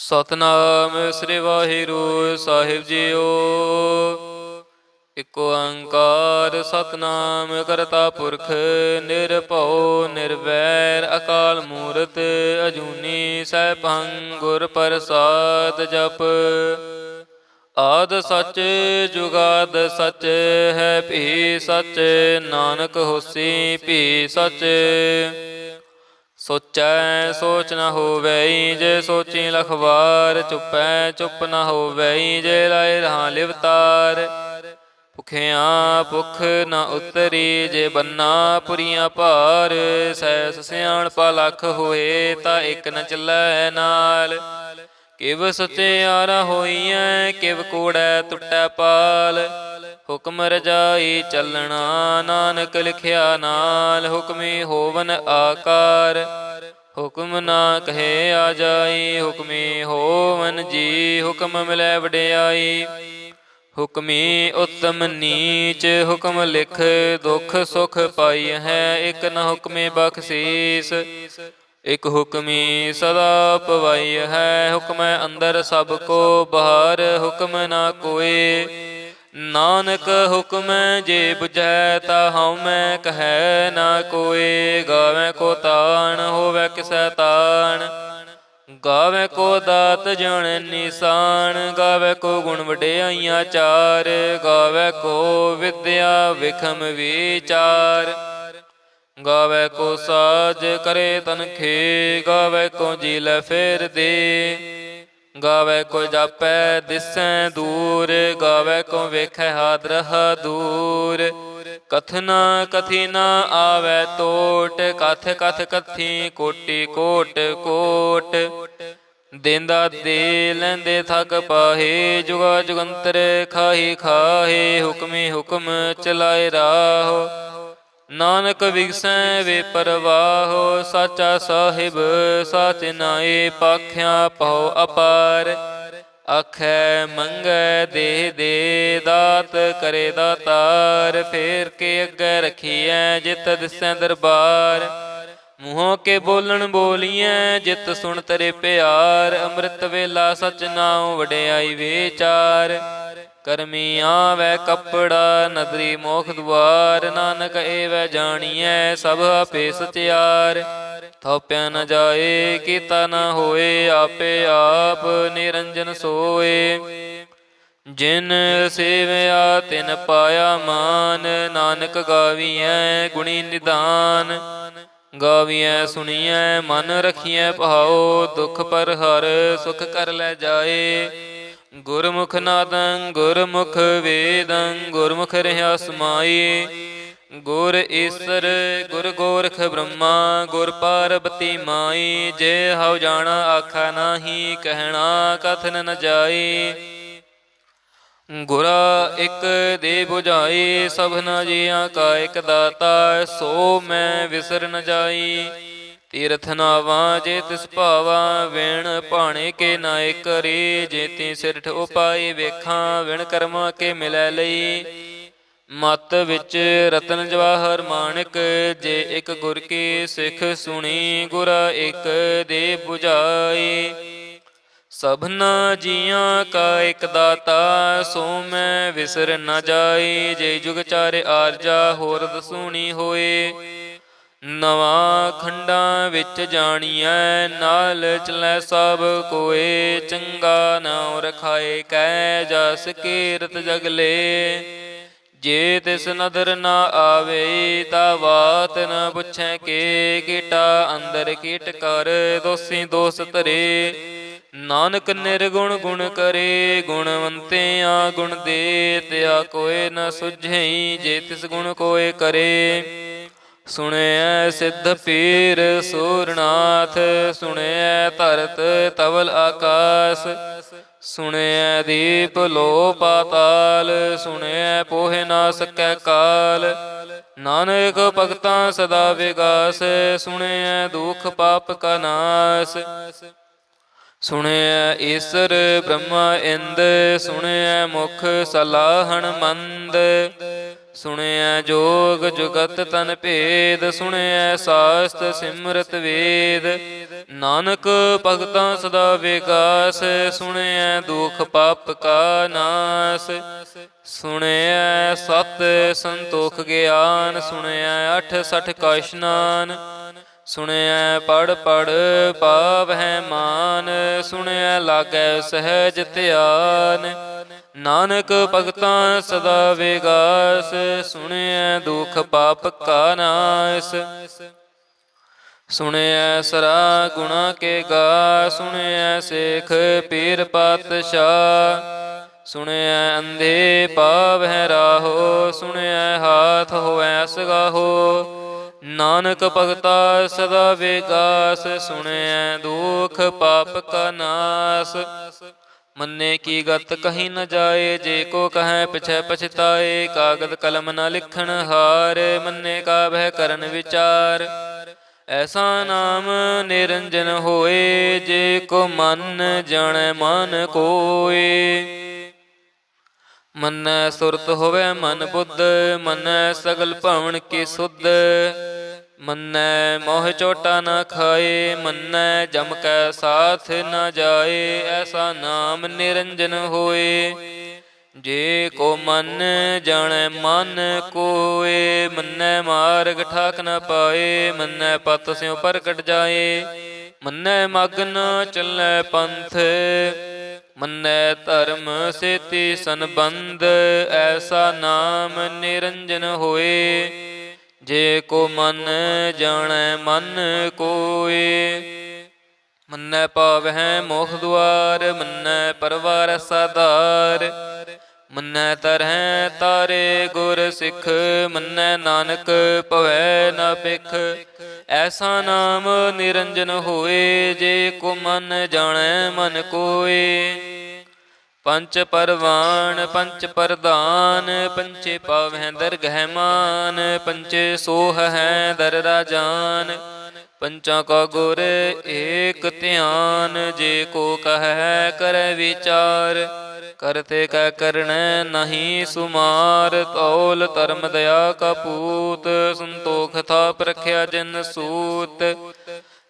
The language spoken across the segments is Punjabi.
ਸਤਨਾਮ ਸ੍ਰੀ ਵਾਹਿਗੁਰੂ ਸਾਹਿਬ ਜੀਓ। ਇਕ ਓੰਕਾਰ ਸਤਨਾਮ ਕਰਤਾ ਪੁਰਖ ਨਿਰਭਉ ਨਿਰਵੈਰ ਅਕਾਲ ਮੂਰਤ ਅਜੂਨੀ ਸੈਭੰ ਗੁਰ ਪ੍ਰਸਾਦ ਜਪ। ਆਦ ਸਚ ਜੁਗਾਦ ਸਚ ਹੈ ਭੀ ਸਚ ਨਾਨਕ ਹੋਸੀ ਭੀ ਸਚ। ਸੋਚੈ ਸੋਚ ਨ ਹੋਵੈ ਜੇ ਸੋਚੀ ਲਖ ਵਾਰ। ਚੁੱਪੈ ਚੁੱਪ ਨ ਹੋਵੈ ਜੇ ਲਾਏ ਰਹਾ ਲਿਵਤਾਰ। ਭੁਖਿਆ ਭੁਖ ਨ ਉਤਰੀ ਜੇ ਬੰਨਾ ਪੁਰੀਆਂ ਭਾਰ। ਸੈਸ ਸਿਆਣਪਾ ਲੱਖ ਹੋਏ ਤਾਂ ਇੱਕ ਨ ਚੱਲੈ ਨਾਲ। ਕਿਵ ਸਚਿਆਰਾ ਹੋਈਐ ਕਿਵ ਕੂੜੈ ਟੁੱਟੈ ਪਾਲ। ਹੁਕਮ ਰਜਾਈ ਚੱਲਣਾ ਨਾਨਕ ਲਿਖਿਆ ਨਾਲ। ਹੁਕਮੀ ਹੋਵਨ ਆਕਾਰ ਹੁਕਮ ਨਾ ਕਹੇ ਆ ਜਾਈ। ਹੁਕਮੀ ਹੋਵਨ ਜੀ ਹੁਕਮ ਮਿਲੈ ਵਡਿਆਈ। ਹੁਕਮੀ ਉੱਤਮ ਨੀਚ ਹੁਕਮ ਲਿਖ ਦੁਖ ਸੁਖ ਪਾਈ ਹੈ। ਇੱਕ ਨ ਹੁਕਮੇ ਬਖਸ਼ੀਸ ਇਕ ਹੁਕਮੀ ਸਦਾ ਪਵਾਈ ਹੈ। ਹੁਕਮੈ ਅੰਦਰ ਸਭ ਕੋ ਬਾਹਰ ਹੁਕਮ ਨਾ ਕੋਇ। ਨਾਨਕ ਹੁਕਮੈ ਜੇ ਬੁਝੈ ਤਾ ਹਉਮੈ ਕਹੈ ਨਾ ਕੋਇ। ਗਾਵੈ ਕੋ ਤਾਣ ਹੋਵੈ ਕਿਸੈ ਤਾਣ। ਗਾਵੈ ਕੋ ਦਾਤ ਜਣ ਨਿਸ਼ਾਨ। ਗਾਵੈ ਕੋ ਗੁਣ ਵਡਿਆਈਆਂ ਚਾਰ। ਗਾਵੈ ਕੋ ਵਿਦਿਆ ਵਿਖਮ ਵਿਚਾਰ। ਗਾਵੈ ਕੋ ਸਾਜ ਕਰੇ ਤਨਖੇ। ਗਾਵੈ ਕੋ ਜੀ ਲੈ ਫੇਰ ਦੇ। ਗਾਵੈ ਕੋ ਜਾਪੈ ਦਿਸੈ ਦੂਰ। ਗਾਵੈ ਕੋ ਵੇਖੈ ਹਾਦਰਹ ਦੂਰ। ਕਥਨਾ ਕਥੀ ਨਾ ਆਵੈ ਟੋਟ। ਕਥ ਕਥ ਕਥੀ ਕੋਟੀ ਕੋਟ ਕੋਟ। ਦੇਂਦਾ ਦੇ ਲੈਂਦੇ ਥਕ ਪਾਹੇ। ਜੁਗਾ ਜੁਗੰਤਰ ਖਾਹੀ ਖਾਹੇ। ਹੁਕਮੀ ਹੁਕਮ ਚਲਾਏ ਰਾਹ। ਨਾਨਕ ਵਿਗਸੈ ਵੇ ਪਰਵਾਹ। ਸਾਚਾ ਸਾਹਿਬ ਸਾਚ ਨਾਏ ਪਾਖਿਆ ਪਉ ਅਪਾਰ। ਆਖੈ ਮੰਗੈ ਦੇ ਦੇ ਦਾਤ ਕਰੇ ਦਾਤਾਰ। ਫੇਰ ਕੇ ਅੱਗੇ ਰਖੀਐ ਜਿਤ ਦਿਸੈ ਦਰਬਾਰ। ਮੂੰਹੋਂ ਕੇ ਬੋਲਣ ਬੋਲੀਐ ਜਿਤ ਸੁਣ ਤੇਰੇ ਪਿਆਰ। ਅੰਮ੍ਰਿਤ ਵੇਲਾ ਸਚ ਨਾਉ ਵਡਿਆਈ ਵਿਚਾਰ। ਕਰਮੀ ਆਵੈ ਕੱਪੜਾ ਨਦਰੀ ਮੋਖ ਦੁਆਰ। ਨਾਨਕ ਏਵੈ ਜਾਣੀਐ ਸਭ ਆਪੇ ਸਚਿਆਰ। ਥਾਪਿਆ ਨ ਜਾਏ ਕੀਤਾ ਨ ਹੋਏ ਆਪੇ ਆਪ ਨਿਰੰਜਨ ਸੋਏ। ਜਿਨ ਸੇਵਿਆ ਤਿਨ ਪਾਇਆ ਮਾਨ। ਨਾਨਕ ਗਾਵੀਐ ਗੁਣੀ ਨਿਧਾਨ। ਗਾਵੀਐ ਸੁਣੀਐ ਮਨ ਰਖੀਐ ਭਾਉ। ਦੁਖ ਪਰ ਹਰ ਸੁਖ ਕਰ ਲੈ ਜਾਏ। ਗੁਰਮੁਖ ਨਾਦੰ ਗੁਰਮੁਖ ਵੇਦੰ ਗੁਰਮੁਖ ਰਹਿਆ ਸਮਾਈ। ਗੁਰ ਈਸਰ ਗੁਰ ਗੋਰਖ ਬ੍ਰਹਮਾ ਗੁਰ ਪਾਰਬਤੀ ਮਾਈ। ਜੇ ਹਉ ਜਾਣਾ ਆਖਾ ਨਾਹੀ ਕਹਿਣਾ ਕਥਨ ਨ ਜਾਈ। ਗੁਰਾ ਇੱਕ ਦੇ ਬੁਝਾਈ ਸਭਨਾ ਜੀਆਂ ਕਾ ਇੱਕ ਦਾਤਾ। ਸੋ ਮੈਂ ਵਿਸਰ ਨ ਜਾਈ। ਤੀਰਥ ਨਾਵਾਂ ਜੇ ਤਿਸ ਭਾਵਾ ਵਿਣ ਭਾਣੇ ਕੇ ਨਾਇ ਕਰੀ। ਜੇਤੀ ਸਿਰਠ ਉਪਾਈ ਵੇਖਾਂ ਵਿਣ ਕਰਮਾ ਕੇ ਮਿਲੈ ਲਈ। ਮਤ ਵਿੱਚ ਰਤਨ ਜਵਾਹਰ ਮਾਣਕ ਜੇ ਇੱਕ ਗੁਰ ਕੀ ਸਿੱਖ ਸੁਣੀ। ਗੁਰਾ ਇੱਕ ਦੇ ਬੁਝਾਈ ਸਭਨਾ ਜੀਆਂ ਕਾ ਇੱਕ ਦਾਤਾ। ਸੋ ਮੈਂ ਵਿਸਰ ਨ ਜਾਈ। ਜੇ ਜੁਗ ਚਾਰੇ ਆਰਜਾ ਹੋਰ ਦਸੂਣੀ ਹੋਏ। ਨਵਾਂ ਖੰਡਾਂ ਵਿੱਚ ਜਾਣੀਐ ਨਾਲ ਚਲੈ ਸਭ ਕੋਏ। ਚੰਗਾ ਨਾਉ ਰਖਾਏ ਕੈ ਜਸ ਕੀਰਤ ਜਗਲੇ। ਜੇ ਤਿਸ ਨਦਰ ਨਾ ਆਵੇ ਤਾ ਬਾਤ ਨ ਪੁੱਛੈ ਕੇ। ਕੀਟਾ ਅੰਦਰ ਕੀਟ ਕਰ ਦੋਸੀ ਦੋਸ ਧਰੇ। ਨਾਨਕ ਨਿਰਗੁਣ ਗੁਣ ਕਰੇ ਗੁਣਵੰਤਿਆ ਗੁਣ ਦੇ। ਤਿਆ ਕੋਇ ਨ ਸੁਝਈ ਜੇ ਤਿਸ ਗੁਣ ਕੋਇ ਕਰੇ। ਸੁਣਿਐ ਸਿੱਧ ਪੀਰ ਸੂਰਨਾਥ। ਸੁਣਿਐ ਧਰਤ ਤਵਲ ਆਕਾਸ। ਸੁਣਿਐ ਦੀਪ ਲੋ ਪਾਤਾਲ। ਸੁਣਿਐ ਪੋਹਿ ਨਾ ਸਕੈ ਕਾਲ। ਨਾਨਕ ਭਗਤਾਂ ਸਦਾ ਵਿਗਾਸ। ਸੁਣਿਐ ਦੁਖ ਪਾਪ ਕਾ ਨਾਸ। ਸੁਣਿਐ ਈਸਰ ਬ੍ਰਹਮਾ ਇੰਦ। ਸੁਣਿਐ ਮੁਖ ਸਲਾਹਣ ਮੰਦ। ਸੁਣਿਐ ਜੋਗ ਜੁਗਤ ਤਨ ਭੇਦ, ਸੁਣਿਐ ਸਾਸਤ ਸਿਮਰਤ ਵੇਦ। ਨਾਨਕ ਭਗਤਾਂ ਸਦਾ ਵਿਕਾਸ, ਸੁਣਿਐ ਦੁਖ ਪਾਪ ਕਾ ਨਾਸ। ਸੁਣਿਐ ਸਤ ਸੰਤੋਖ ਗਿਆਨ, ਸੁਣਿਐ 68 ਕਾ ਇਸ਼ਨਾਨ। ਸੁਣਿਐ ਪੜ ਪੜ ਪਾਵਹਿ ਮਾਨ, ਸੁਣਿਐ ਲਾਗੈ ਸਹਿਜ ਧਿਆਨ। ਨਾਨਕ ਭਗਤਾਂ ਸਦਾ ਵਿਗਾਸ, ਸੁਣਿਐ ਦੁਖ ਪਾਪ ਕਾ ਨਾਸ। ਸੁਣਿਐ ਸਰਾ ਗੁਣਾ ਕੇ ਗਾ, ਸੁਣਿਐ ਸੇਖ ਪੀਰ ਪਾਤਸ਼ਾਹ। ਸੁਣਿਐ ਅੰਧੇ ਪਾਵਹਿ ਰਾਹੋ, ਸੁਣਿਐ ਹਾਥ ਹੋਵੈ ਸਗਾਹੋ। ਨਾਨਕ ਭਗਤਾ ਸਦਾ ਵਿਗਾਸ, ਸੁਣਿਐ ਦੁਖ ਪਾਪ ਕਾ ਨਾਸ। ਮੰਨੇ ਕੀ ਗਤ ਕਹੀ ਨ ਜਾਏ, ਜੇ ਕੋ ਕਹੈ ਪਿਛੈ ਪਛਤਾਏ। ਕਾਗਦ ਕਲਮ ਨ ਲਿਖਣ ਹਾਰ, ਮੰਨੇ ਕਾ ਬਹਿ ਕਰਨ ਵਿਚਾਰ। ਐਸਾ ਨਾਮ ਨਿਰੰਜਨ ਹੋਏ, ਜੇ ਕੋ ਮਨ ਜਾਣੈ ਮਨ ਕੋਏ। ਮੰਨੈ ਸੁਰਤ ਹੋਵੇ ਮਨ ਬੁੱਧ, ਮੰਨੈ ਸਗਲ ਭਵਨ ਕੀ ਸੁਧ। ਮੰਨੈ ਮੋਹ ਚੋਟਾ ਨ ਖਾਏ, ਮੰਨੈ ਜਮ ਕੈ ਸਾਥ ਨ ਜਾਏ। ਐਸਾ ਨਾਮ ਨਿਰੰਜਨ ਹੋਏ, ਜੇ ਕੋ ਮਨ ਜਾਣੈ ਮਨ ਕੋਏ। ਮੰਨੈ ਮਾਰਗ ਠਾਕ ਨ ਪਾਏ, ਮੰਨੈ ਪਤ ਸਿਉ ਪ੍ਰਗਟ ਜਾਏ। ਮੰਨੈ ਮਗ ਨ ਚੱਲੈ ਪੰਥ, ਮੰਨੈ ਧਰਮ ਸੇਤੀ ਸੰਬੰਧ। ਐਸਾ ਨਾਮ ਨਿਰੰਜਨ ਹੋਏ, ਜੇ ਕੋ ਮਨ ਜਾਣੈ ਮਨ ਕੋਏ। ਮੰਨੈ ਪਾਵਹਿ ਮੋਖ ਦੁਆਰ, ਮੰਨੈ ਪਰਵਾਰ ਸਾਧਾਰ। ਮੰਨੈ ਤਰਹਿ ਤਾਰੇ ਗੁਰ ਸਿੱਖ, ਮੰਨੈ ਨਾਨਕ ਭਵੈ ਨ ਭਿਖ। ਐਸਾ ਨਾਮ ਨਿਰੰਜਨ ਹੋਏ, ਜੇ ਕੋ ਮਨ ਜਾਣੈ ਮਨ ਕੋਏ। ਪੰਚ ਪਰਵਾਨ ਪੰਚ ਪ੍ਰਧਾਨ, ਪੰਚੇ ਪਾਵਹਿ ਦਰਗਹਿ ਮਾਨ। ਪੰਚੇ ਸੋਹ ਹੈ ਦਰ ਰਾਜਾਨ, ਪੰਚਾਂ ਕਾ ਗੁਰ ਏਕ ਧਿਆਨ। ਜੇ ਕੋ ਕਹੈ ਕਰੈ ਵਿਚਾਰ, ਕਰਤੇ ਕੈ ਕਰਣੈ ਨਹੀਂ ਸੁਮਾਰ। ਤੌਲ ਧਰਮ ਦਇਆ ਕਾ ਪੂਤ, ਸੰਤੋਖ ਥਾਪ ਰਖਿਆ ਜਿਨ ਸੂਤ।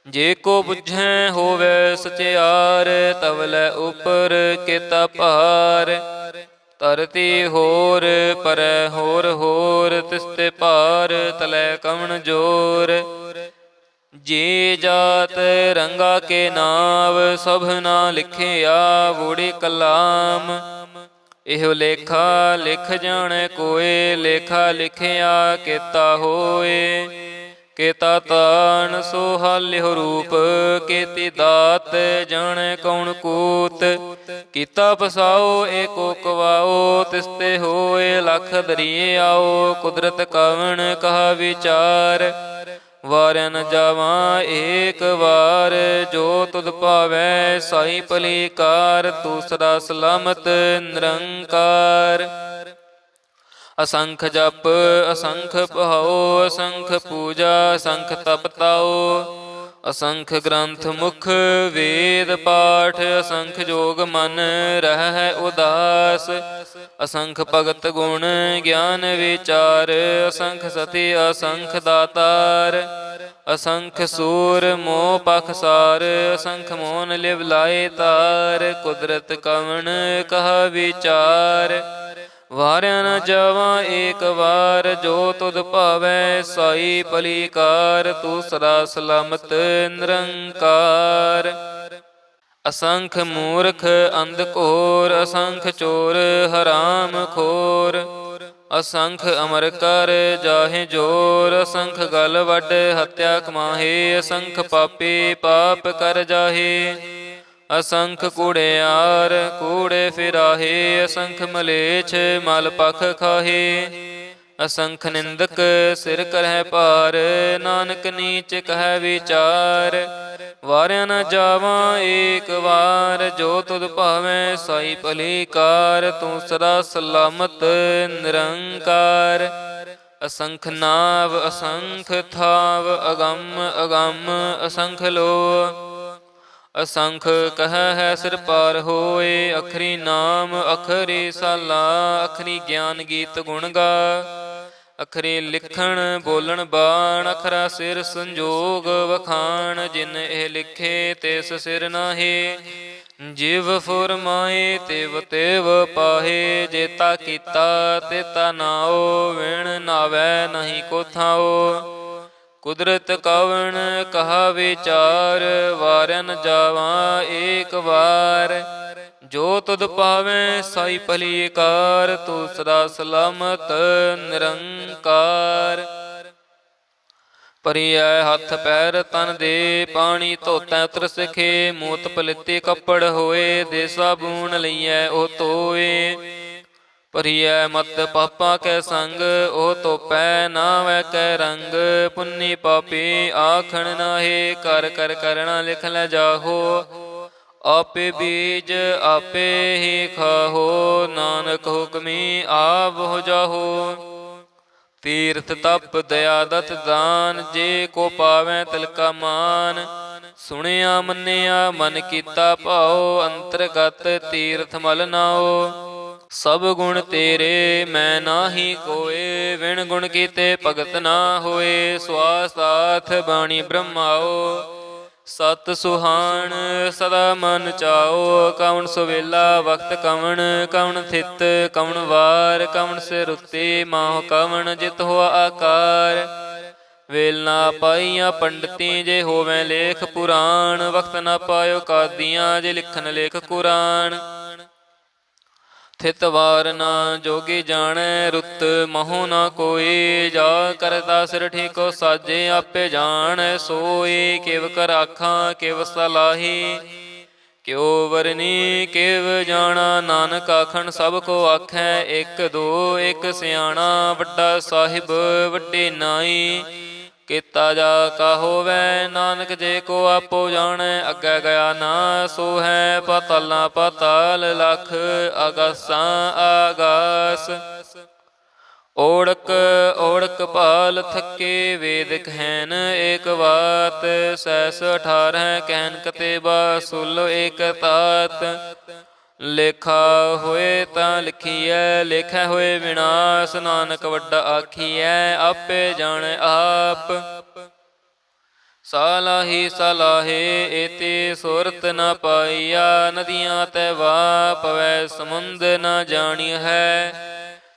ਜੇ ਕੋ ਬੁਝੈ ਹੋਵੇ ਸਚਿਆਰ, ਤਵਲੇ ਉਪਰ ਕੀਤਾ ਭਾਰ। ਧਰਤੀ ਹੋਰ ਪਰੈ ਹੋਰ ਹੋਰ, ਤਿਸਤੇ ਭਾਰ ਤਲੈ ਕਵਣ ਜੋਰ। ਜੇ ਜਾਤ ਰੰਗਾ ਕੇ ਨਾਵ, ਸਭਨਾ ਲਿਖਿਆ ਵੂੜੀ ਕਲਾਮ। ਇਹੋ ਲੇਖਾ ਲਿਖ ਜਾਣੈ ਕੋਏ, ਲੇਖਾ ਲਿਖਿਆ ਕੀਤਾ ਹੋਏ। ਕੇਤਾ ਤਾਣ ਸੋ ਹਾਲਿਓ ਰੂਪ, ਕੇਤੀ ਦਾਤ ਜਾਣੈ ਕੌਣ ਕੂਤ। ਕੀਤਾ ਪਸਾਓ ਏਕੋ ਕਵਾਓ, ਤਿਸਤੇ ਹੋਏ ਲਖ ਦਰੀਏ ਆਓ। ਕੁਦਰਤ ਕਵਣ ਕਹਾ ਵਿਚਾਰ, ਵਾਰਿਆ ਨ ਜਾਵਾਂ ਏਕ ਵਾਰ। ਜੋ ਤੁਧ ਭਾਵੈ ਸਾਈ ਭਲੀ ਕਾਰ, ਤੂੰ ਸਦਾ ਸਲਾਮਤ ਨਿਰੰਕਾਰ। ਅਸੰਖ ਜਪ ਅਸੰਖ ਭਾਉ, ਅਸੰਖ ਪੂਜਾ ਅਸੰਖ ਤਪ ਤਾਉ। ਅਸੰਖ ਗ੍ਰੰਥ ਮੁਖ ਵੇਦ ਪਾਠ, ਅਸੰਖ ਜੋਗ ਮਨ ਰਹਿ ਉਦਾਸ। ਅਸੰਖ ਭਗਤ ਗੁਣ ਗਿਆਨ ਵਿਚਾਰ, ਅਸੰਖ ਸਤੀ ਅਸੰਖ ਦਾਤਾਰ। ਅਸੰਖ ਸੂਰ ਮੋਹ ਪਖਸਾਰ, ਅਸੰਖ ਮੋਨ ਲਿਵ ਲਾਏ ਤਾਰ। ਕੁਦਰਤ ਕਵਣ ਕਹਾ ਵਿਚਾਰ, ਵਾਰਿਆ ਨ ਜਾਵਾਂ ਏਕ ਵਾਰ। ਜੋ ਤੁਧ ਭਾਵੈ ਸਾਈ ਭਲੀ ਕਾਰ, ਤੂੰ ਸਦਾ ਸਲਾਮਤ ਨਿਰੰਕਾਰ। ਅਸੰਖ ਮੂਰਖ ਅੰਧ ਘੋਰ, ਅਸੰਖ ਚੋਰ ਹਰਾਮ ਖੋਰ। ਅਸੰਖ ਅਮਰ ਕਰ ਜਾਹੇ ਜੋਰ, ਅਸੰਖ ਗਲ ਵੱਡ ਹੱਤਿਆ ਕਮਾਹੇ। ਅਸੰਖ ਪਾਪੀ ਪਾਪ ਕਰ ਜਾਹੇ, ਅਸੰਖ ਕੂੜਿਆਰ ਕੂੜੇ ਫਿਰਾਹੇ। ਅਸੰਖ ਮਲੇਛ ਮਲ ਪਖ ਖਾਹੇ, ਅਸੰਖ ਨਿੰਦਕ ਸਿਰ ਕਰਹਿ ਭਾਰ। ਨਾਨਕ ਨੀਚ ਕਹਿ ਵਿਚਾਰ, ਵਾਰਿਆ ਨ ਜਾਵਾਂ ਏਕ ਵਾਰ। ਜੋ ਤੁਧ ਭਾਵੈ ਸਾਈ ਭਲੀ ਕਾਰ, ਤੂੰ ਸਦਾ ਸਲਾਮਤ ਨਿਰੰਕਾਰ। ਅਸੰਖ ਨਾਵ ਅਸੰਖ ਥਾਵ, ਅਗੰਮ ਅਗੰਮ ਅਸੰਖ ਲੋ। ਅਸੰਖ ਕਹਿ ਹੈ ਸਿਰ ਪਾਰ ਹੋਏ, ਅਖਰੀ ਨਾਮ ਅਖਰੀ ਸਾਲਾ। ਅਖਰੀ ਗਿਆਨ ਗੀਤ ਗੁਣ ਗਾ, ਅਖਰੇ ਲਿਖਣ ਬੋਲਣ ਬਾਣ, ਅਖਰਾ ਸਿਰ ਸੰਜੋਗ ਵਖਾਣ। ਜਿਨ ਇਹ ਲਿਖੇ ਤਿਸ ਸਿਰ ਨਾਹੀ, ਜਿਵ ਫੁਰਮਾਏ ਤਿਵ ਤਿਵ ਪਾਹੇ। ਜੇਤਾ ਕੀਤਾ ਤੇਤਾ ਨਾਉ, ਵਿਣ ਨਾਵੈ ਨਹੀਂ ਕੋ ਥਾਉ। ਕੁਦਰਤ ਕਵਣ ਕਹਾ ਵਿਚਾਰ, ਵਾਰਨ ਜਾਵਾਂ ਏਕ ਵਾਰ। ਜੋ ਤੁਧ ਪਾਵੈ ਸਾਈ ਭਲੀ ਕਾਰ, ਤੂੰ ਸਦਾ ਸਲਾਮਤ ਨਿਰੰਕਾਰ। ਭਰੀਐ ਹੱਥ ਪੈਰ ਤਨ ਦੇ, ਪਾਣੀ ਧੋਤੈ ਉਤਰ ਸਿਖੇ। ਮੂਤ ਪਲਿੱਤੇ ਕੱਪੜ ਹੋਏ, ਦੇ ਸਾਬੂਨ ਲਈਐ ਉਹ ਧੋਏ। ਭਰੀਐ ਮਤ ਪਾਪਾ ਕੈ ਸੰਗ, ਉਹ ਧੋਪੈ ਨਾਵੈ ਕੈ ਰੰਗ। ਪੁੰਨੀ ਪਾਪੀ ਆਖਣ ਨਾਹੀ, ਕਰ ਕਰ ਕਰਣਾ ਲਿਖ ਲੈ ਜਾਹੋ। ਆਪੇ ਬੀਜ ਆਪੇ ਹੀ ਖਾਹੋ, ਨਾਨਕ ਹੁਕਮੀ ਆਪ ਹੋ ਜਾਹੋ। ਤੀਰਥ ਤਪ ਦਇਆ ਦਤ ਦਾਨ, ਜੇ ਕੋ ਪਾਵੈ ਤਿਲਕਾ ਮਾਨ। ਸੁਣਿਆ ਮੰਨਿਆ ਮਨ ਕੀਤਾ ਭਾਉ, ਅੰਤਰਗਤ ਤੀਰਥ ਮਲ ਨਾਉ। ਸਭ ਗੁਣ ਤੇਰੇ ਮੈਂ ਨਾਹੀ ਕੋਏ, ਵਿਣ ਗੁਣ ਕੀਤੇ ਭਗਤ ਨਾ ਹੋਏ। ਸਵਾਸ ਸਾਥ ਬਾਣੀ ਬ੍ਰਹਮਾਓ, ਸਤ ਸੁਹਾਣ ਸਦਾ ਮਨ ਚਾਓ। ਕਵਣ ਸੁਵੇਲਾ ਵਕਤ ਕਵਣ, ਕਵਣ ਥਿਤ ਕਵਣ ਵਾਰ। ਕਵਣ ਸਿਰ ਉੱਤੇ ਮਾਹ ਕਵਣ, ਜਿਤ ਹੋਆ ਆਕਾਰ। ਵੇਲ ਨਾ ਪਾਈਆਂ ਪੰਡਤੀ, ਜੇ ਹੋਵੇਂ ਲੇਖ ਪੁਰਾਣ। ਵਕਤ ਨਾ ਪਾਇਓ ਕਾਦੀਆਂ, ਜੇ ਲਿਖਣ ਲੇਖ ਕੁਰਾਨ। ਥਿਤ ਵਾਰ ਨਾ ਜੋਗੀ ਜਾਣੈ, ਰੁੱਤ ਮਹੁ ਨਾ ਕੋਈ। ਜਾ ਕਰਤਾ ਸਿਰ ਠੀਕੋ ਸਾਜੇ, ਆਪੇ ਜਾਣੈ ਸੋਈ। ਕਿਵ ਕਰ ਆਖਾਂ ਕਿਵ ਸਲਾਹੀ, ਕਿਉ ਵਰਨੀ ਕਿਵ ਜਾਣਾ। ਨਾਨਕ ਆਖਣ ਸਭ ਕੋ ਆਖੈ, ਇੱਕ ਦੋ ਇੱਕ ਸਿਆਣਾ। ਵੱਡਾ ਸਾਹਿਬ ਵੱਡੇ ਨਾਈ, ਕੀਤਾ ਜਾ ਕਾ ਹੋਵੈ। ਨਾਨਕ ਜੇ ਕੋ ਆਪੋ ਜਾਣੈ, ਅੱਗੇ ਗਿਆ ਨਾ ਸੋ ਹੈ। ਪਾਤਾਲਾਂ ਪਾਤਾਲ ਲਖ, ਆਗਾਸਾਂ ਆਗਾਸ। ਓੜਕ ਓੜਕ ਭਾਲ ਥਕੇ, ਵੇਦ ਕਹਿਨ ਏਕ ਬਾਤ। ਸੈਸ 18 ਕਹਿਨ ਕਤੇਬਾ, ਸੁਲ ਏਕ ਤਾਤ। ਲੇਖਾ ਹੋਏ ਤਾਂ ਲਿਖੀਐ, ਲੇਖੈ ਹੋਏ ਵਿਨਾਸ਼। ਨਾਨਕ ਵੱਡਾ ਆਖੀਐ, ਆਪੇ ਜਾਣੈ ਆਪ। ਸਾਲਾਹੀ ਸਲਾਹੇ ਏਤੀ ਸੁਰਤ ਨ ਪਾਈਆ, ਨਦੀਆਂ ਤੈ ਵਾ ਪਵੈ ਸਮੁੰਦ ਨ ਜਾਣੀ ਹੈ।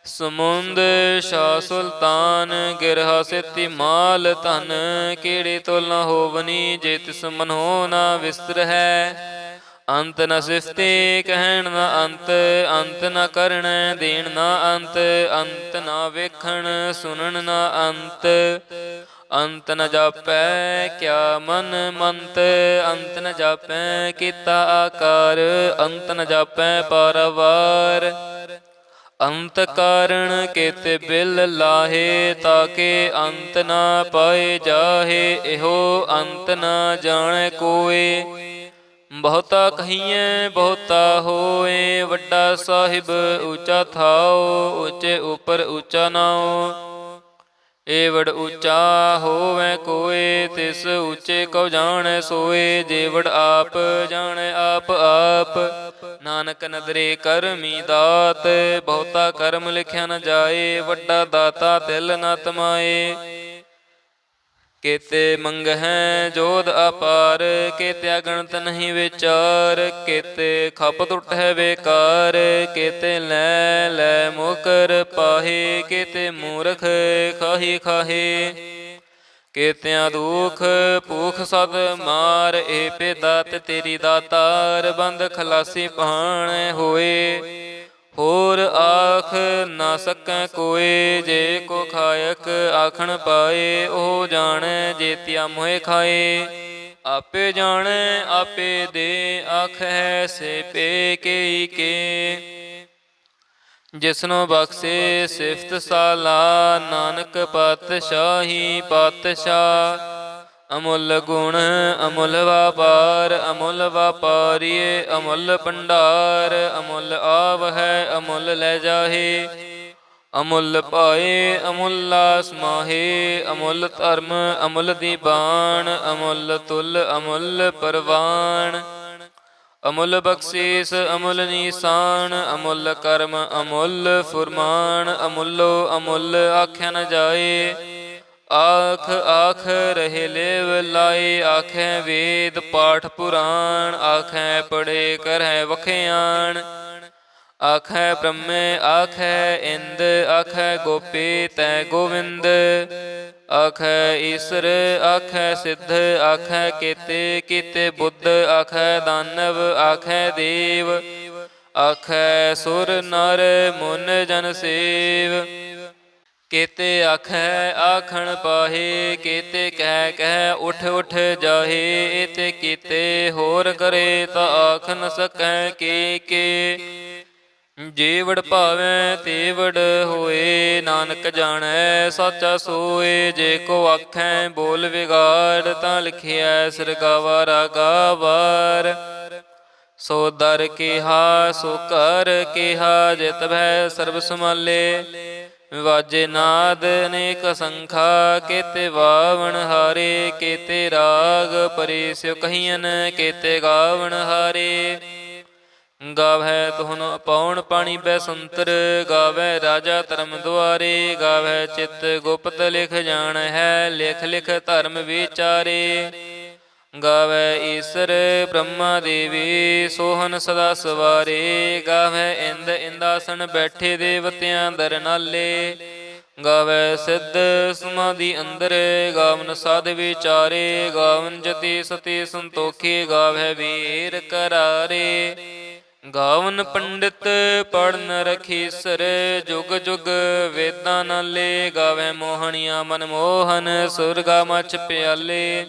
ਸਮੁੰਦ ਸ਼ਾਹ ਸੁਲਤਾਨ, ਗਿਰਹਾ ਸੇਤੀ ਮਾਲ ਧਨ। ਕੀੜੀ ਤੁਲ ਨ ਹੋਵਨੀ, ਜੇ ਤਿਸ ਮਨੋ ਨ ਵਿਸਰ ਹੈ। ਅੰਤ ਨ ਸਿਫਤੇ ਕਹਿਣ ਨ ਅੰਤ, ਅੰਤ ਨ ਕਰਣੈ ਦੇਣ ਨ ਅੰਤ। ਅੰਤ ਨ ਵੇਖਣ ਸੁਣਨ ਨ ਅੰਤ, ਅੰਤ ਨ ਜਾਪੈ ਕਿਆ ਮਨ ਮੰਤ। ਅੰਤ ਨ ਜਾਪੈ ਕੀਤਾ ਆਕਾਰ, ਅੰਤ ਨ ਜਾਪੈ ਪਾਰਾਵਾਰ। ਅੰਤ ਕਾਰਣ ਕੇਤੇ ਬਿਲ ਲਾਹੇ, ਤਾਕੇ ਅੰਤ ਨ ਪਾਏ ਜਾਹੇ। ਇਹੋ ਅੰਤ ਨ ਜਾਣੈ ਕੋਇ, ਬਹੁਤਾ ਕਹੀਐ ਬਹੁਤਾ ਹੋਏ। ਵੱਡਾ ਸਾਹਿਬ ਉੱਚਾ ਥਾਉ, ਉੱਚੇ ਉਪਰ ਉੱਚਾ ਨਾਉ। ਏਵੜ ਉੱਚਾ ਹੋਵੈ ਕੋਇ, ਤਿਸ ਉੱਚੇ ਕਉ ਜਾਣੈ ਸੋਏ। ਜੇਵੜ ਆਪ ਜਾਣੈ ਆਪ ਆਪ, ਨਾਨਕ ਨਦਰੇ ਕਰਮੀ ਦਾਤ। ਬਹੁਤਾ ਕਰਮ ਲਿਖਿਆ ਨ ਜਾਏ, ਵੱਡਾ ਦਾਤਾ ਤਿਲ ਨ ਤਮਾਏ। ਕੇਤੇ ਮੰਗਹਿ ਜੋਧ ਅਪਾਰ, ਕੇਤਿਆ ਗਣਤ ਨਹੀਂ ਵਿਚਾਰ। ਕੇਤੇ ਖਪ ਟੁੱਟੈ ਬੇਕਾਰ, ਕੇਤੇ ਲੈ ਲੈ ਮੁਕਰ ਪਾਹੇ। ਕੇਤੇ ਮੂਰਖ ਖਾਹੀ ਖਾਹੇ, ਕੇਤਿਆਂ ਦੁਖ ਭੂਖ ਸਦ ਮਾਰ। ਏ ਪੇ ਦਾਤ ਤੇਰੀ ਦਾਤਾਰ, ਬੰਦ ਖਲਾਸੀ ਭਾਣੈ ਹੋਏ। ਹੋਰ ਆਖ ਨਾ ਸਕੈ ਕੋਇ, ਜੇ ਕੋ ਖਾਇਕ ਆਖਣ ਪਾਏ। ਉਹ ਜਾਣੈ ਜੇਤਿਆ ਮੋਹਿ ਖਾਏ, ਆਪੇ ਜਾਣੈ ਆਪੇ ਦੇ। ਆਖੈ ਸੇ ਪੇ ਕੇਈ ਕੇ, ਜਿਸਨੂੰ ਬਖਸ਼ੇ ਸਿਫਤ ਸਾਲਾ। ਨਾਨਕ ਪਾਤਸ਼ਾਹੀ ਪਾਤਸ਼ਾਹ, ਅਮੁੱਲ ਗੁਣ ਅਮੁੱਲ ਵਾਪਾਰ। ਅਮੁੱਲ ਵਾਪਾਰੀਏ ਅਮੁੱਲ ਭੰਡਾਰ, ਅਮੁੱਲ ਆਵ ਹੈ ਅਮੁੱਲ ਲੈ ਜਾਹੇ। ਅਮੁੱਲ ਪਾਏ ਅਮੁੱਲਾ ਸਮਾਹੇ, ਅਮੁੱਲ ਧਰਮ ਅਮੁੱਲ ਦੀਬਾਨ। ਅਮੁੱਲ ਤੁਲ ਅਮੁੱਲ ਪਰਵਾਨ, ਅਮੁੱਲ ਬਖਸ਼ੀਸ ਅਮੁੱਲ ਨੀਸਾਨ, ਅਮੁੱਲ ਕਰਮ ਅਮੁੱਲ ਫੁਰਮਾਨ, ਅਮੁੱਲੋ ਅਮੁੱਲ ਆਖਿਆ ਨ ਜਾਏ। ਆਖ ਆਖ ਰਹੇ ਲੇਵ ਲਾਏ, ਆਖੈ ਵੇਦ ਪਾਠ ਪੁਰਾਣ, ਆਖੈ ਪੜੇ ਕਰਹਿ ਵਖਿਆਣ। ਆਖੈ ਬ੍ਰਹਮੇ ਆਖੈ ਇੰਦ, ਆਖੈ ਗੋਪੀ ਤੈ ਗੋਵਿੰਦ। ਆਖੈ ਈਸਰ ਆਖੈ ਸਿੱਧ, ਆਖੈ ਕੀਤੇ ਕੀਤੇ ਬੁੱਧ, ਆਖੈ ਦਾਨਵ ਆਖੈ ਦੇਵ, ਆਖੈ ਸੁਰ ਨਰ ਮੁਨ ਜਨ ਸੇਵ। ਕੇਤੇ ਆਖੈ ਆਖਣ ਪਾਹੇ, ਕੇਤੇ ਕਹਿ ਕਹਿ ਉਠ ਉਠ ਜਾਹੇ। ਏਤੇ ਕੀਤੇ ਹੋਰ ਕਰੇ ਤਾ ਆਖ ਨ ਸਕੈ ਕੇ। ਜੇ ਵਡ ਭਾਵੈ ਤੇ ਵਡ ਹੋਏ, ਨਾਨਕ ਜਾਣੈ ਸਾਚਾ ਸੋਏ। ਜੇ ਕੋ ਆਖੈ ਬੋਲ ਵਿਗਾੜ, ਤਾਂ ਲਿਖਿਆ ਸਿਰਗਾਵਾ ਰਾਗਾ ਵਾਰ। ਸੋ ਦਰ ਕਿਹਾ ਸੋ ਘਰ ਕਿਹਾ, ਜਿਤ ਭੈ ਸਰਬ ਸਮਾਲੇ। ਵਾਜੇ ਨਾਦ ਅਨੇਕ ਅਸੰਖਾ, ਕੇਤੇ ਵਾਵਣ ਹਾਰੇ। ਕੇਤੇ ਰਾਗ ਪਰੇ ਸਿਉ ਕਹੀਨ, ਕੇਤੇ ਗਾਵਣ ਹਾਰੇ। ਗਾਵੈ ਤੁਹਨੁ ਪਾਉਣ ਪਾਣੀ ਬੈਸੰਤਰ, ਗਾਵੈ ਰਾਜਾ ਧਰਮ ਦੁਆਰੇ। ਗਾਵੈ ਚਿਤ ਗੁਪਤ ਲਿਖ ਜਾਣ ਹੈ, ਲਿਖ ਲਿਖ ਧਰਮ ਵਿਚਾਰੇ। ਗਾਵੈ ਈਸਰ ਬ੍ਰਹਮਾ ਦੇਵੀ, ਸੋਹਨ ਸਦਾ ਸਵਾਰੇ। ਗਾਵੈ ਇੰਦ ਇੰਦਾਸਨ ਬੈਠੇ ਦੇਵਤਿਆਂ ਦਰ ਨਾਲੇ। ਗਾਵੈ ਸਿੱਧ ਸਮਾਧੀ ਅੰਦਰ, ਗਾਵਨ ਸਾਧ ਵਿਚਾਰੇ। ਗਾਵਨ ਜਤੀ ਸਤੀ ਸੰਤੋਖੀ, ਗਾਵੈ ਵੀਰ ਕਰਾਰੇ। ਗਾਵਨ ਪੰਡਿਤ ਪੜਨ ਰਖੀਸਰ, ਜੁਗ ਜੁਗ ਵੇਦਾਂ ਨਾਲੇ। ਗਾਵੈ ਮੋਹਣੀਆਂ ਮਨ ਮੋਹਨ, ਸੁਰਗਾ ਮਛ ਪਿਆਲੇ।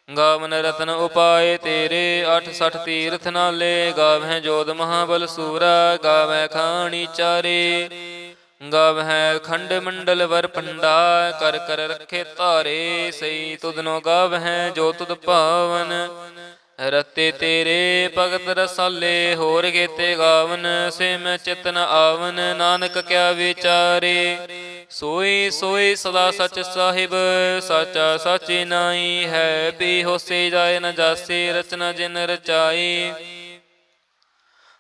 ਗਾਵਨ ਰਤਨ ਉਪਾਏ ਤੇਰੇ, 68 ਤੀਰਥ ਨਾਲੇ। ਗਾਵਹਿ ਜੋਧ ਮਹਾਬਲ ਸੂਰਾ, ਗਾਵੈ ਖਾਣੀ ਚਾਰੇ। ਗਾਵਹਿ ਖੰਡ ਮੰਡਲ ਵਰ ਪੰਡਾ, ਕਰ ਕਰ ਰੱਖੇ ਧਾਰੇ। ਸਈ ਤੁਧਨੋ ਗਾਵਹਿ ਜੋ ਤੁਧ ਭਾਵਨ, ਰਤੇ ਤੇਰੇ ਭਗਤ ਰਸਾਲੇ। ਹੋਰ ਕੇਤੇ ਗਾਵਨ ਸੇ ਮੈਂ ਚਿਤ ਨ ਆਵਨ, ਨਾਨਕ ਕਿਆ ਵਿਚਾਰੇ। ਸੋਈ ਸੋਈ ਸਦਾ ਸਚ ਸਾਹਿਬ, ਸਾਚਾ ਸਾਚੀ ਨਾਈ ਹੈ। ਪੀ ਹੋਸੇ ਜਾਏ ਨ ਜਾਸੀ, ਰਚਨਾ ਜਿਨ ਰਚਾਈ।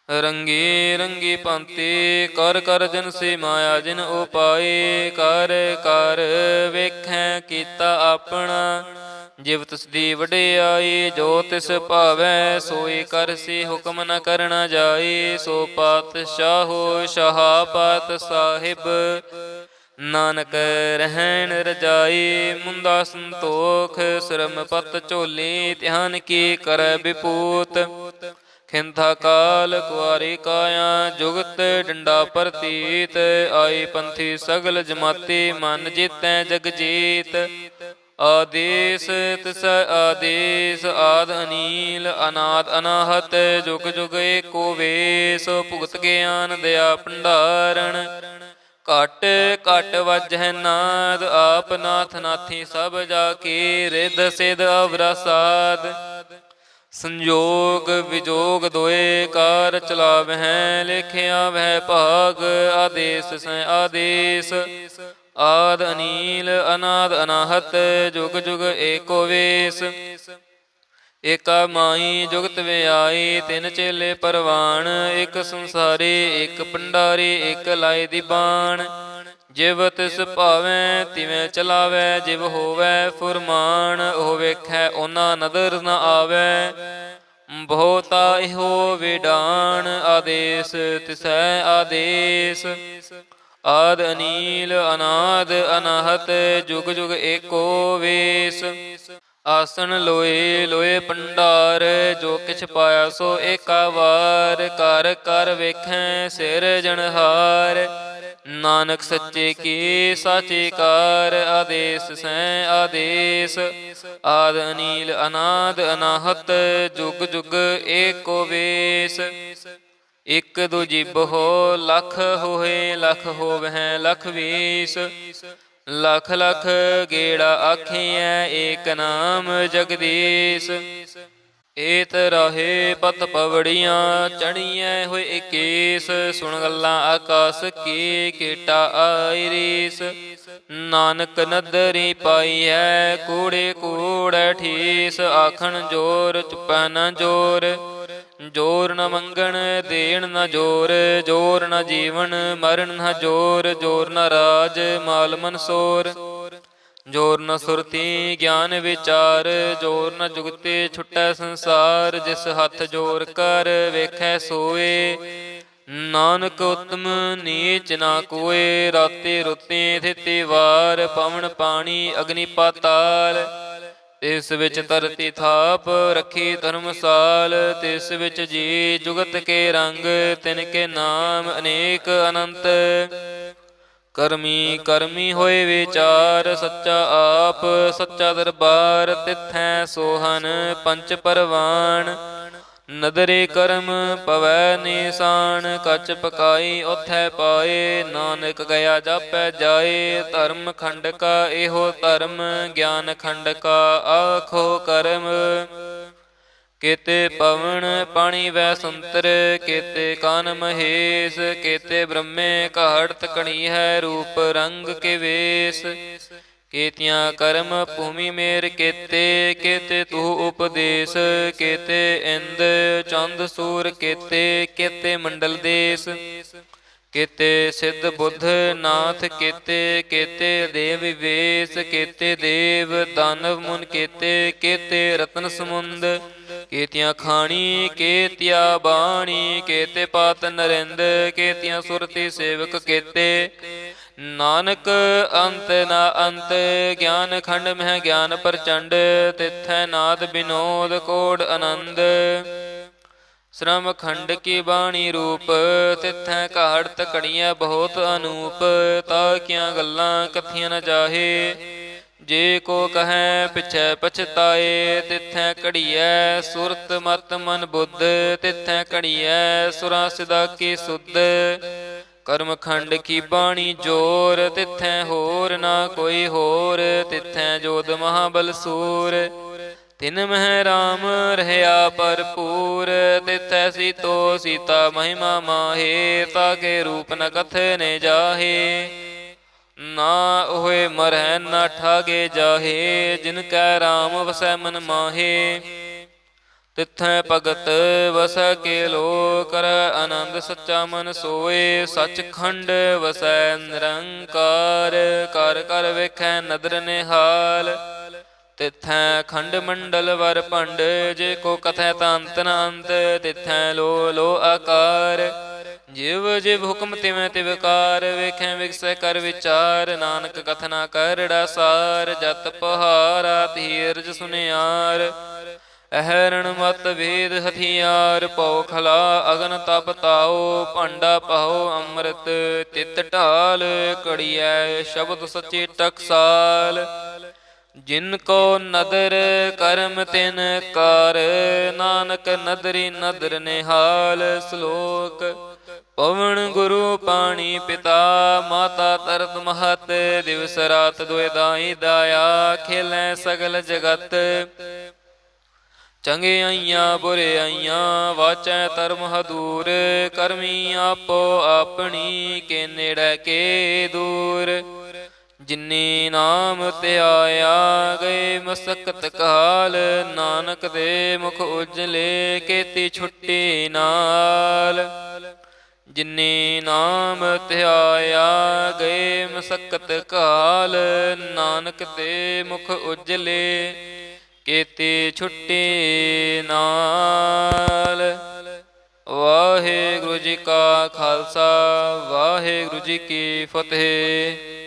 ਰੰਗੀ ਰੰਗੀ ਭਾਂਤੀ ਕਰ ਕਰ ਜਿਨ ਸੇ ਮਾਇਆ ਜਿਨ ਉਪਾਏ। ਕਰ ਕਰ ਵੇਖੈ ਕੀਤਾ ਆਪਣਾ, ਜਿਵ ਤਿਸ ਦੀ ਵਡਿਆਈ। ਜੋ ਤਿਸ ਭਾਵੈ ਸੋਈ ਕਰਸੀ, ਹੁਕਮ ਨ ਕਰਨਾ ਜਾਈ। ਸੋ ਪਾਤਸ਼ਾਹੋ ਸ਼ਾਹਪਾਤ ਸਾਹਿਬ, ਨਾਨਕ ਰਹਿਣ ਰਜਾਈ। ਮੁੰਦਾ ਸੰਤੋਖ ਸ਼ਰਮ ਪਤ ਝੋਲੀ, ਧਿਆਨ ਕੀ ਕਰੈ ਵਿਪੂਤ। ਖਿੰਥਾ ਕਾਲ ਕੁਆਰੀ ਕਾਇਆ, ਜੁਗਤ ਡੰਡਾ ਪ੍ਰਤੀਤ। ਆਈ ਪੰਥੀ ਸਗਲ ਜਮਾਤੀ, ਮਨ ਜੀਤੈ ਜਗ ਜੀਤ। ਆਦੇਸ ਤਿਸ ਆਦੇਸ, ਆਦ ਅਨੀਲ ਅਨਾਦ ਅਨਾਹਤ। ਜੁਗ ਜੁਗ ਏਕੋ ਵੇਸ, ਭੁਗਤ ਗਿਆਨ ਦਇਆ ਭੰਡਾਰਣ। ਘਟ ਘਟ ਵਜਹਿ ਨਾਦ, ਆਪ ਨਾਥ ਨਾਥੀ ਸਭ ਜਾ ਕੀ। ਰਿੱਧ ਸਿਧ ਅਵਰਾ ਸਾਧ, ਸੰਜੋਗ ਵਿਜੋਗ ਦੋਏ। ਕਾਰ ਚਲਾਵਹਿ ਲਿਖਿਆ ਵਹਿ ਭਾਗ, ਆਦੇਸ ਸੈ ਆਦੇਸ। ਆਦ ਅਨੀਲ ਅਨਾਦ ਅਨਾਹਤ, ਜੁਗ ਜੁਗ ਏਕੋ ਵੇਸ। ਏਕਾ ਮਾਈ ਜੁਗਤ ਵਿਆਈ, ਤਿੰਨ ਚੇਲੇ ਪਰਵਾਣ। ਇੱਕ ਸੰਸਾਰੀ ਇੱਕ ਭੰਡਾਰੀ, ਇੱਕ ਲਾਏ ਦੀ ਬਾਣ। ਜਿਵ ਤਿਸ ਭਾਵੈ ਤਿਵੇਂ ਚਲਾਵੈ, ਜਿਵ ਹੋਵੈ ਫੁਰਮਾਨ। ਉਹ ਵੇਖੈ ਓਨਾ ਨਦਰ ਨ ਆਵੈ, ਬਹੁਤਾ ਇਹੋ ਵਿਡਾਣ। ਆਦੇਸ ਤਿਸੈ ਆਦੇਸ, ਆਦ ਅਨੀਲ ਅਨਾਦ ਅਨਾਹਤ। ਜੁਗ ਜੁਗ ਏਕੋ ਵੇਸ। ਆਸਣ ਲੋਏ ਲੋਏ ਭੰਡਾਰ, ਜੋ ਕਿਛ ਪਾਇਆ ਸੋ ਏਕਾ ਵਾਰ। ਕਰ ਕਰ ਵੇਖੈ ਸਿਰਜਣਹਾਰ, ਨਾਨਕ ਸੱਚੇ ਕੀ ਸਾਚੀ ਕਾਰ। ਆਦੇਸ ਸੈ ਆਦੇਸ, ਆਦ ਅਨੀਲ ਅਨਾਦ ਅਨਾਹਤ। ਜੁਗ ਜੁਗ ਏਕੋ ਵੇਸ। ਇਕ ਦੋ ਜਿਬ ਹੋ ਲਖ ਹੋਏ, ਲਖ ਹੋਵਹਿ ਲਖ ਵੀਸ। ਲਖ ਲਖ ਗੇੜਾ ਆਖੀਐ, ਏਕ ਨਾਮ ਜਗਦੀਸ਼। ਏਤ ਰਾਹੇ ਪਤ ਪਵੜੀਆਂ, ਚੜੀਐ ਹੋਏ ਇਕੀਸ। ਸੁਣ ਗੱਲਾਂ ਆਕਾਸ ਕੀ, ਕੀਟਾ ਆਈ ਰੀਸ। ਨਾਨਕ ਨਦਰੀ ਪਾਈਐ, ਕੂੜੇ ਕੂੜੈ ਠੀਸ। ਆਖਣ ਜੋਰ ਚੁਪੈ ਨ ਜੋਰ, ਜੋਰ ਨ ਮੰਗਣ ਦੇਣ ਨ ਜੋਰ, ਜੋਰ ਨ ਜੀਵਨ ਮਰਨ ਨ ਜੋਰ, ਜੋਰ ਨ ਰਾਜ ਮਾਲ ਮਨਸੋਰ, ਜੋਰ ਨ ਸੁਰਤੀ ਗਿਆਨ ਵਿਚਾਰ, ਜੋਰ ਨ ਜੁਗਤੇ ਛੁਟੈ ਸੰਸਾਰ, ਜਿਸ ਹੱਥ ਜੋਰ ਕਰ ਵੇਖੈ ਸੋਏ, ਨਾਨਕ ਉਤਮ ਨੀਚ ਨਾ ਕੋਏ, ਰਾਤੇ ਰੁੱਤੇ ਥਿਤੀ ਵਾਰ, ਪਵਨ ਪਾਣੀ ਅਗਨੀ ਪਾਤਾਲ, ਤਿਸ ਵਿੱਚ ਧਰਤੀ ਥਾਪ ਰੱਖੀ ਧਰਮਸਾਲ, ਤਿਸ ਵਿੱਚ ਜੀ ਜੁਗਤ ਕੇ ਰੰਗ, ਤਿਨ ਕੇ ਨਾਮ ਅਨੇਕ ਅਨੰਤ, ਕਰਮੀ ਕਰਮੀ ਹੋਏ ਵਿਚਾਰ, ਸੱਚਾ ਆਪ ਸੱਚਾ ਦਰਬਾਰ, ਤਿਥੈ ਸੋਹਨ ਪੰਚ ਪਰਵਾਨ, ਨਦਰੇ ਕਰਮ ਪਵੈ ਨਿਸ਼ਾਨ, ਕਛ ਪਕਾਈ ਉਥੈ ਪਾਏ, ਨਾਨਕ ਗਿਆ ਜਾਪੈ ਜਾਏ, ਧਰਮ ਖੰਡ ਕਾ ਇਹੋ ਧਰਮ, ਗਿਆਨ ਖੰਡ ਕਾ ਆਖੋ ਕਰਮ, ਕੇਤੇ ਪਵਨ ਪਾਣੀ ਵੈ ਸੰਤਰ, ਕੇਤੇ ਕਾਨ ਮਹੇਸ਼, ਕੇਤੇ ਬ੍ਰਹਮੇ ਘਾੜਤ ਕਣੀ ਹੈ, ਰੂਪ ਰੰਗ ਕੇ ਵੇਸ, ਕੇਤਿਆਂ ਕਰਮ ਭੂਮੀ ਮੇਰ ਕੇਤੇ, ਕੇਤੇ ਤੂੰ ਉਪਦੇਸ਼, ਕੇਤੇ ਇੰਦ ਚੰਦ ਸੂਰ ਕੇਤੇ, ਕੇਤੇ ਮੰਡਲ ਦੇਸ, ਕੇਤੇ ਸਿੱਧ ਬੁੱਧ ਨਾਥ ਕੇਤੇ, ਕੇਤੇ ਦੇਵ ਵਿਵੇਸ਼, ਕੇਤੇ ਦੇਵ ਦਾਨਵ ਮੁਨ ਕੇਤੇ, ਕੇਤੇ ਰਤਨ ਸਮੁੰਦ, ਕੇਤਿਆਂ ਖਾਣੀ ਕੇਤਿਆ ਬਾਣੀ, ਕੇਤੇ ਪਾਤ ਨਰਿੰਦ, ਕੇਤਿਆਂ ਸੁਰਤੀ ਸੇਵਕ ਕੇਤੇ, ਨਾਨਕ ਅੰਤ ਨਾ ਅੰਤ, ਗਿਆਨ ਖੰਡ ਮਹਿ ਗਿਆਨ ਪ੍ਰਚੰਡ, ਤਿਥੈ ਨਾਦ ਬਿਨੋਦ ਕੋੜ ਆਨੰਦ, ਸ਼੍ਰਮ ਖੰਡ ਕੀ ਬਾਣੀ ਰੂਪ, ਤਿਥੈ ਘਾੜਤ ਘੜੀਐ ਬਹੁਤ ਅਨੂਪ, ਤਾ ਕਿਆਂ ਗੱਲਾਂ ਕਥੀਆਂ ਨ ਜਾਹੇ, ਜੇ ਕੋ ਕਹੈ ਪਿਛੈ ਪਛਤਾਏ, ਤਿਥੈ ਘੜੀਐ ਸੁਰਤ ਮਤ ਮਨ ਬੁੱਧ, ਤਿਥੈ ਘੜੀਐ ਸੁਰਾ ਸਿਦਾ ਕੀ ਸੁਧ, ਕਰਮ ਖੰਡ ਕੀ ਬਾਣੀ ਜੋਰ, ਤਿਥੈ ਹੋਰ ਨਾ ਕੋਈ ਹੋਰ, ਤਿਥੈ ਜੋਧ ਮਹਾਬਲ ਸੂਰ, ਤਿਨ ਮਹਿ ਰਾਮ ਰਹਿਆ ਭਰਪੂਰ, ਤਿਥੈ ਸੀਤੋ ਸੀਤਾ ਮਹਿਮਾ ਮਾਹੇ, ਤਾਕੇ ਰੂਪ ਨ ਕਥਨੇ ਜਾਹੇ, ਨਾ ਹੋਏ ਮਰਹਿ ਨਾ ਠਾਗੇ ਜਾਹੇ, ਜਿਨ ਕੈ ਰਾਮ ਵਸੈ ਮਨ ਮਾਹੇ, ਤਿਥੈ ਭਗਤ ਵਸੈ ਕੇ ਲੋ, ਕਰੈ ਆਨੰਦ ਸੱਚਾ ਮਨ ਸੋਏ, ਸੱਚਖੰਡ ਵਸੈ ਨਿਰੰਕਾਰ, ਕਰ ਕਰ ਵੇਖੈ ਨਦਰ ਨਿਹਾਲ, ਤਿਥੈ ਖੰਡ ਮੰਡਲ ਵਰ ਭੰਡ, ਜੇ ਕੋ ਕਥੈ ਤਾਂ ਅੰਤ ਨ ਅੰਤ, ਤਿਥੈ ਲੋ ਲੋ ਆਕਾਰ, ਜਿਵ ਜਿਵ ਹੁਕਮ ਤਿਵੇਂ ਤਿਵਕਾਰ, ਵੇਖੈ ਵਿਗਸੈ ਕਰ ਵਿਚਾਰ, ਨਾਨਕ ਕਥਨਾ ਕਰੜਾ ਸਾਰ, ਜਤ ਪਹਾਰਾ ਧੀਰਜ ਸੁਨਿਆਰ, ਅਹਰਣ ਮਤ ਵੇਦ ਹਥਿਆਰ, ਪਉ ਖਲਾ ਅਗਨ ਤਪ ਤਾਓ, ਭਾਂਡਾ ਪਾਓ ਅੰਮ੍ਰਿਤ ਤਿਤ ਢਾਲ, ਘੜੀਐ ਸ਼ਬਦ ਸੱਚੇ ਟਕਸਾਲ, ਜਿਨ ਕੋ ਨਦਰ ਕਰਮ ਤਿਨ ਕਾਰ, ਨਾਨਕ ਨਦਰੀ ਨਦਰ ਨਿਹਾਲ, ਸ਼ਲੋਕ ਪਵਨ ਗੁਰੂ ਪਾਣੀ ਪਿਤਾ, ਮਾਤਾ ਤਰਤ ਮਹਤ, ਦਿਵਸ ਰਾਤ ਦੁਇ ਦਾਈ ਦਾਇਆ, ਖੇਲੈ ਸਗਲ ਜਗਤ, ਚੰਗਿਆਈਆਂ ਬੁਰਿਆਈਆਂ, ਵਾਚੈ ਧਰਮ ਹਦੂਰ, ਕਰਮੀ ਆਪੋ ਆਪਣੀ, ਕੇ ਨੇੜੇ ਕੇ ਦੂਰ, ਜਿਨੀ ਨਾਮ ਧਿਆਇਆ ਗਏ ਮਸਕਤ ਕਾਲ, ਨਾਨਕ ਦੇ ਮੁਖ ਉਜਲੇ ਕੇਤੀ ਛੁੱਟੀ ਨਾਲ, ਜਿਨੀ ਨਾਮ ਧਿਆਇਆ ਗਏ ਮਸਕਤ ਕਾਲ, ਨਾਨਕ ਦੇ ਮੁਖ ਉਜਲੇ ਕੇਤੀ ਛੁੱਟੀ ਨਾਲ। ਵਾਹਿਗੁਰੂ ਜੀ ਕਾ ਖਾਲਸਾ, ਵਾਹਿਗੁਰੂ ਜੀ ਕੀ ਫਤਿਹ।